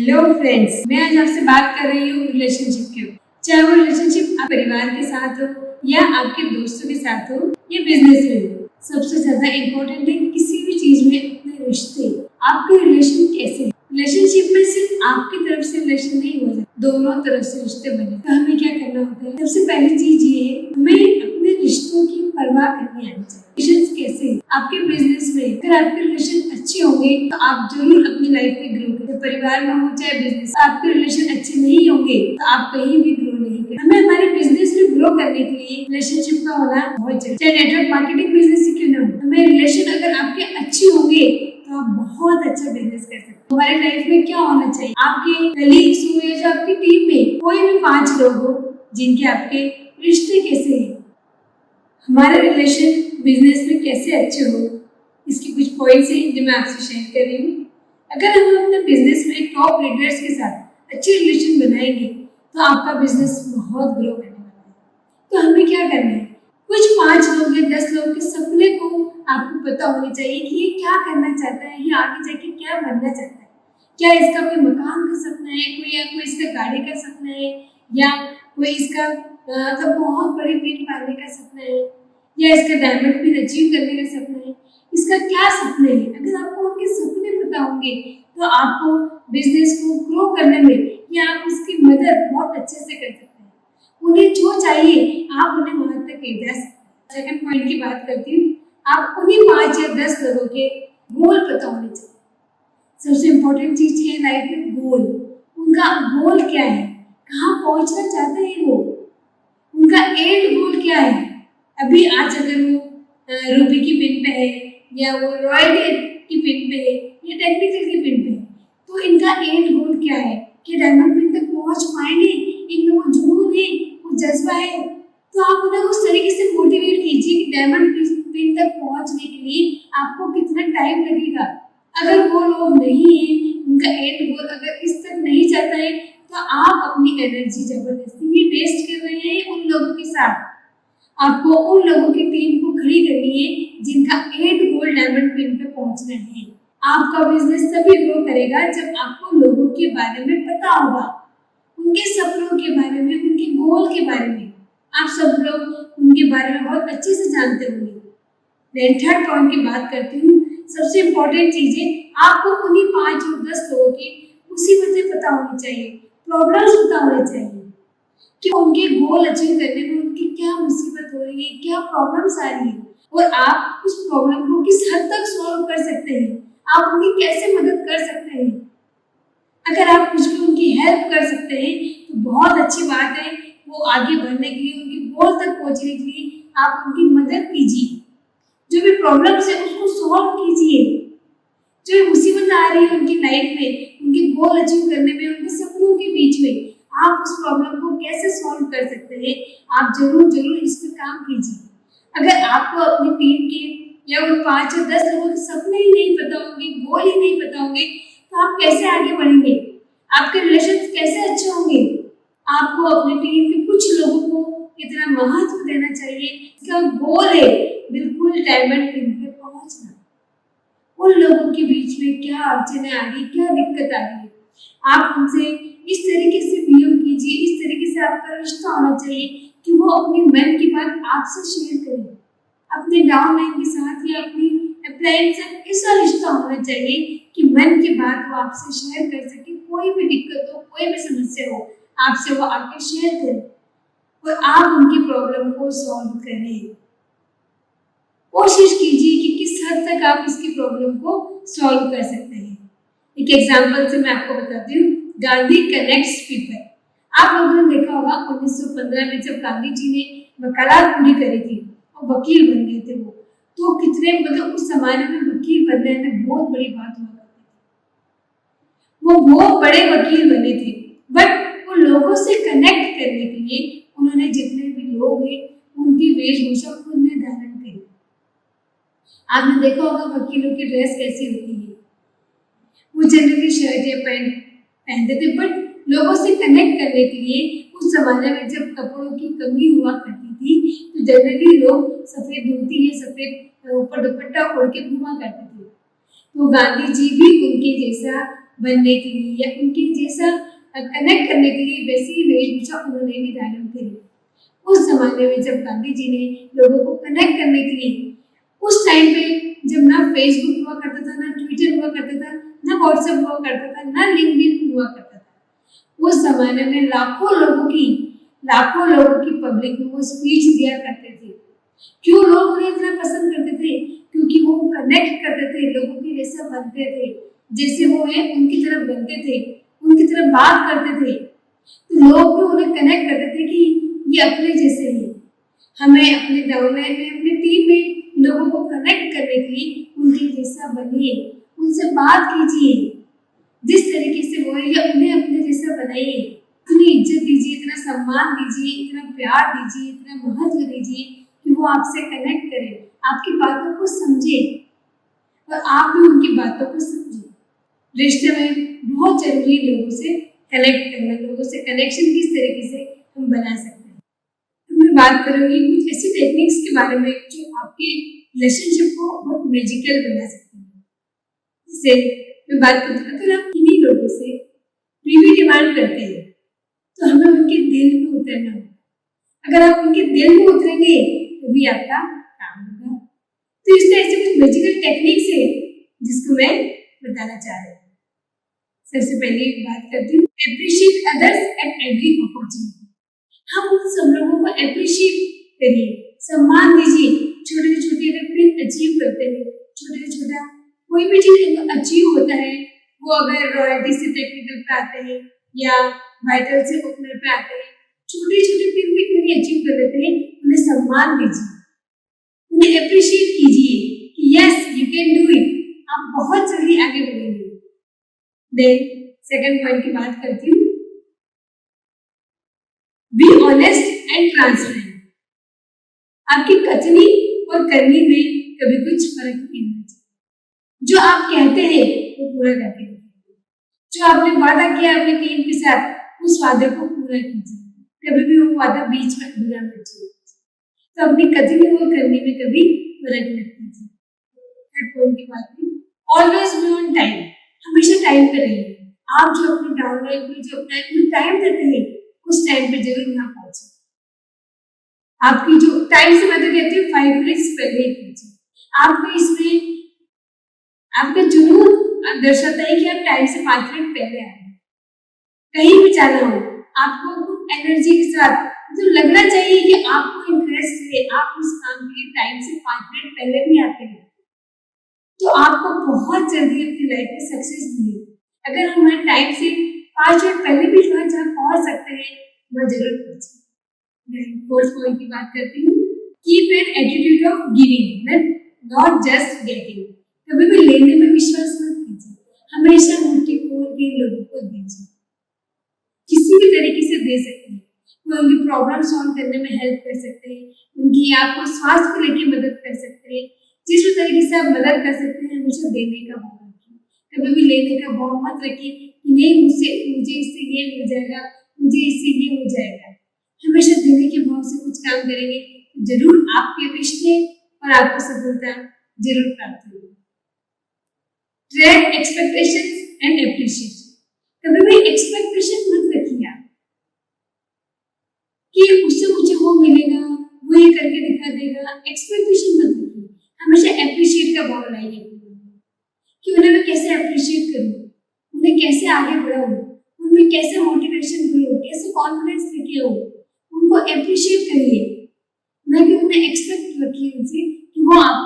Hello friends, मैं आज आपसे बात कर रही हूँ रिलेशनशिप के ऊपर। चाहे वो रिलेशनशिप आप परिवार के साथ हो या आपके दोस्तों के साथ हो या बिजनेस में हो, सबसे ज्यादा इम्पोर्टेंट है किसी भी चीज में अपने रिश्ते। आपके रिलेशन कैसे हैं? रिलेशनशिप में सिर्फ आपकी तरफ से रिलेशन नहीं हो सकता, दोनों तरफ से रिश्ते बने। तो हमें क्या करना होता है? सबसे पहली चीज ये है, हमें अपने रिश्तों की परवाह करनी आनी चाहिए। रिलेशन कैसे? आपके बिजनेस में अगर आपके रिलेशन अच्छे होंगे तो आप जरूर अपनी लाइफ में ग्रो करेंगे। परिवार में हो चाहे बिजनेस, आपके रिलेशन अच्छे नहीं होंगे तो आप कहीं भी ग्रो नहीं करेंगे। हमें हमारे बिजनेस में ग्रो करने के लिए रिलेशनशिप का होना बहुत जरूरी है। चाहे नेटवर्क मार्केटिंग बिजनेस ही क्यों ना हो, हमें रिलेशन अगर आपके अच्छे होंगे तो आप बहुत अच्छा बिजनेस कर सकते हैं। हमारे लाइफ में क्या होना चाहिए? आपके कलीग्स हो या जो आपकी टीम में कोई भी 5 लोग हो जिनके आपके रिश्ते कैसे हैं, हमारे रिलेशन बिजनेस में कैसे अच्छे हो, इसके कुछ पॉइंट्स हैं जो मैं आपसे शेयर कर रही हूँ। अगर हम अपने बिजनेस में टॉप लीडर्स के साथ अच्छे रिलेशन बनाएंगे तो आपका बिजनेस बहुत ग्रो करने वाला है। तो हमें क्या करना है? कुछ 5 लोग या 10 लोग के सपने को आपको पता होना चाहिए कि ये क्या करना चाहता है, ये आगे जाके क्या बनना चाहता है। क्या इसका कोई मकान का सपना है, कोई इसका गाड़ी का सपना है, या कोई इसका मतलब बहुत बड़ी पिन पालने का सपना है, या इसका डायमंड पिन अचीव करने का सपना है। इसका क्या सपने हैं? अगर आपको उनके सपने पता होंगे तो आपको बिजनेस को ग्रो करने में या आप उसकी मदद बहुत अच्छे से कर सकते हैं। उन्हें जो चाहिए आप उन्हें वहां तक ले जा सकते हैं। सेकंड पॉइंट की बात करती हूँ, आप उन्हीं 5 या 10 लोगों के गोल पता होने चाहिए। सबसे इम्पोर्टेंट चीज है लाइफ में गोल। उनका गोल क्या है, कहाँ पहुंचना चाहते हैं वो, उनका एंड गोल क्या है। अभी आज अगर वो रूबी की पिन पे है या वो रॉयल की पिन पे है या टेक्निकल की पिन पे है, तो इनका एंड गोल क्या है कि डायमंड पिन तक पहुंच पाएंगे। इनमें वो जुनून है, वो जज्बा है, तो आप उन्हें उस तरीके से मोटिवेट कीजिए कि डायमंड पिन तक पहुंचने के लिए आपको कितना टाइम लगेगा। अगर वो लोग नहीं है, उनका एंड गोल अगर इस तक नहीं जाता है, तो आप अपनी एनर्जी जबरदस्ती ही वेस्ट कर रहे हैं उन लोगों के साथ। आपको उन लोगों की टीम को खड़ी करनी है जिनका एंड गोल डायमंड पिन पे पहुंचना है। आपका बिजनेस तभी ग्रो करेगा जब आपको लोगों के बारे में पता होगा, उनके सपनों के बारे में, उनके गोल के बारे में। आप सब लोग उनके बारे में बहुत अच्छे से जानते होंगे। देन थर्ड पॉइंट की बात करती हूँ। सबसे इम्पोर्टेंट चीज है, आपको उन्हीं 5 और 10 लोगों की मुसीबतें पता होनी चाहिए, प्रॉब्लम्स पता होने चाहिए कि उनके गोल अचीव करने में उनकी क्या मुसीबत हो रही है, क्या प्रॉब्लम्स आ रही है, और आप उस प्रॉब्लम को किस हद तक सॉल्व कर सकते हैं, आप उनकी कैसे मदद कर सकते हैं। अगर आप कुछ भी उनकी हेल्प कर सकते हैं तो बहुत अच्छी बात है। वो आगे बढ़ने के लिए, उनके गोल तक पहुंचने के लिए आप उनकी मदद कीजिए। जो भी प्रॉब्लम्स है उसको सॉल्व कीजिए। जो मुसीबत आ रही है उनकी लाइफ में, उनके गोल अचीव करने में, उनके सपनों के बीच में, आप उस प्रॉब्लम को कैसे सॉल्व कर सकते हैं, आप जरूर इस पर काम कीजिए। अगर आपको अपनी टीम के या उन 5 या 10 लोगों के सपने ही नहीं पता होंगे, गोल ही नहीं पता होंगे, तो आप कैसे आगे बढ़ेंगे? आपके रिलेशन कैसे अच्छे होंगे? आपको अपनी टीम के कुछ लोगों को इतना महत्व देना चाहिए। इसका गोल है बिल्कुल डायमंड पिन पे पहुंचना। उन लोगों के बीच में क्या अड़चने आ रही, क्या दिक्कत आ रही है, आप उनसे इस तरीके से बिहेव कीजिए, इस तरीके से आपका रिश्ता होना चाहिए कि वो अपनी मन की बात आपसे शेयर करें। अपने डाउनलाइन के साथ या अपनी अपलाइन से ऐसा रिश्ता होना चाहिए कि मन की बात वो आपसे शेयर कर सके। कोई भी दिक्कत हो, कोई भी समस्या हो, आपसे वो आके शेयर करें और आप उनकी प्रॉब्लम को सॉल्व करें। कोशिश कीजिए कि किस हद तक आप इसकी प्रॉब्लम को सॉल्व कर सकते हैं। एक एग्जांपल से मैं आपको बताती हूँ, गांधी कनेक्ट्स पीपल। आप लोगों ने देखा होगा 1915 में जब गांधी जी ने वकालत पूरी करी थी और वकील बन गए थे वो, तो कितने मतलब उस जमाने में वकील बनने में बहुत बड़ी बात हुआ करती थी। वो बहुत बड़े वकील बने थे, बट वो लोगों से कनेक्ट करने के लिए उन्होंने जितने भी लोग हैं उनकी वेशभूषा खुद ने धारण करी। आपने देखा होगा वकीलों की ड्रेस कैसी होती है, वो जनरली शर्ट या पैंट पहनते थे, बट लोगों से कनेक्ट करने के लिए उस जमाने में जब कपड़ों की कमी हुआ करती थी तो जनरली लोग सफेद धोती या सफेद ऊपर दुपट्टा ओढ़ के घूमा करते थे। तो गांधी जी भी उनके जैसा बनने के लिए या उनके जैसा कनेक्ट करने के लिए वैसी ही वेशभूषा उन्होंने भी धारण करी। उस ज़माने में जब गांधी जी ने लोगों को कनेक्ट करने के लिए उस टाइम पे जब ना फेसबुक हुआ करता था, ना ट्विटर हुआ करता था, ना व्हाट्सएप हुआ करता था, ना लिंक्डइन हुआ करता था। उस ज़माने में लाखों लोगों की पब्लिक में वो स्पीच दिया करते थे। क्यों लोग उन्हें इतना पसंद करते थे? क्योंकि वो कनेक्ट करते थे, लोगों के जैसा बनते थे, जैसे वो हैं उनकी तरफ बनते थे, उनकी तरफ बात करते थे। तो लोग भी उन्हें कनेक्ट करते थे कि ये अपने जैसे ही। हमें अपने डाउनलाइन में, अपनी टीम में लोगों को कनेक्ट करने के लिए उनके जैसा बनिए, उनसे बात कीजिए, जिस तरीके से वो है या उन्हें अपने जैसा बनाइए। इतनी इज्जत दीजिए, इतना सम्मान दीजिए, इतना प्यार दीजिए, इतना महत्व दीजिए कि वो आपसे कनेक्ट करे, आपकी बातों को समझे और आप भी उनकी बातों को समझे। रिश्ते में बहुत जरूरी है लोगों से कनेक्ट करना, लोगों से कनेक्शन किस तरीके से हम बना सकते हैं। तो मैं बात करूंगी कुछ ऐसी टेक्निक्स के बारे में जो आपके रिलेशनशिप को बहुत मैजिकल बना सकती है। जैसे मैं बात करती हूँ, अगर आप किन्हीं लोगों से प्रीवी डिमांड करते हैं तो हमें उनके दिल में उतरना होगा। अगर आप उनके दिल में उतरेंगे तो भी आपका काम होगा। तो इसमें ऐसे कुछ मैजिकल टेक्निक्स है जिसको मैं बताना चाह रही हूँ। सबसे पहले बात करती हूँ, appreciate others at every opportunity. हम उन सब लोगों को एप्रिशिएट करिए, सम्मान दीजिए। छोटे से छोटे अगर पिन अचीव करते हैं, छोटे से छोटा कोई भी चीज अचीव होता है, वो अगर रॉयल्टी से टेक्निकल पे आते हैं या वाइटल से ओपनर पे आते हैं, छोटे छोटे पिन भी क्यों नहीं अचीव कर लेते हैं, उन्हें सम्मान दीजिए, उन्हें अप्रिशिएट कीजिए कि yes you can do it, आप बहुत जल्दी आगे बढ़ेंगे। देन सेकंड पॉइंट की बात करती हूँ, बी ऑनेस्ट एंड ट्रांसपेरेंट। आपकी कथनी और करनी में कभी कुछ फर्क नहीं होना चाहिए। जो आप कहते हैं वो पूरा करके दिखाइए। जो आपने वादा किया अपनी टीम के साथ, उस वादे को पूरा कीजिए। कभी भी वो वादा बीच में अधूरा मत छोड़िए। तो अपनी कथनी और करनी में कभी फर्क मत कीजिए। थर्ड पॉइंट की बात की, ऑलवेज बी ऑन टाइम। हमेशा टाइम पे रहिए। आप जो अपने डाउनलाइन पे जो अपना टाइम देते हैं, उस टाइम पे जरूर यहाँ पहुंचे। आपकी जो टाइम से मैं तो कहती हूँ 5 मिनट्स पहले ही पहुंचे। आपको इसमें आपका जुनून दर्शाता है कि आप टाइम से 5 मिनट पहले आए। कहीं भी जाना हो, आपको एनर्जी के साथ तो लगना चाहिए कि आपको इंटरेस्ट है, आप उस काम के लिए टाइम से 5 मिनट पहले भी आते हैं, तो आपको बहुत जल्दी अपनी लाइफ में सक्सेस मिलेगी। अगर हमारे टाइम से 5 मिनट पहले भी जहाँ पहुंच सकते हैं, वह जरूर पहुंचे। फोर्थ पॉइंट की बात करती हूँ, keep an attitude of giving, not just getting. कभी भी लेने में विश्वास मत कीजिए, हमेशा मुट्ठी खोल के लोगों को दीजिए। किसी भी तरीके से दे सकते हैं, वो उनकी प्रॉब्लम सॉल्व करने में हेल्प कर सकते हैं, उनकी आपको स्वास्थ्य को लेकर मदद कर सकते हैं। जिस भी तरीके से आप मदद कर सकते हैं, हमेशा देने का भाव रखिए। कभी भी लेने का भाव मत रखिए कि नहीं मुझे इससे ये मिल जाएगा, मुझे इससे ये हो जाएगा। हमेशा देने के भाव से कुछ काम करेंगे, जरूर आपके रिश्ते और आपको सफलता जरूर प्राप्त होगी। Track expectations and appreciation. कभी भी एक्सपेक्टेशन मत रखिए आप कि उससे मुझे वो मिलेगा, वो ये करके दिखा देगा। एक्सपेक्टेशन मत रखिए, हमेशा एप्रिशिएट का भाव लाइए कि उन्हें मैं कैसे अप्रिशिएट करूँ, उन्हें कैसे आगे बढ़ाऊँ, उनमें कैसे मोटिवेशन दूँ, कैसे कॉन्फिडेंस लेके आऊँ। उनको अप्रिशिएट करिए, ना कि उन्हें एक्सपेक्ट रखिए उनसे कि वो आपको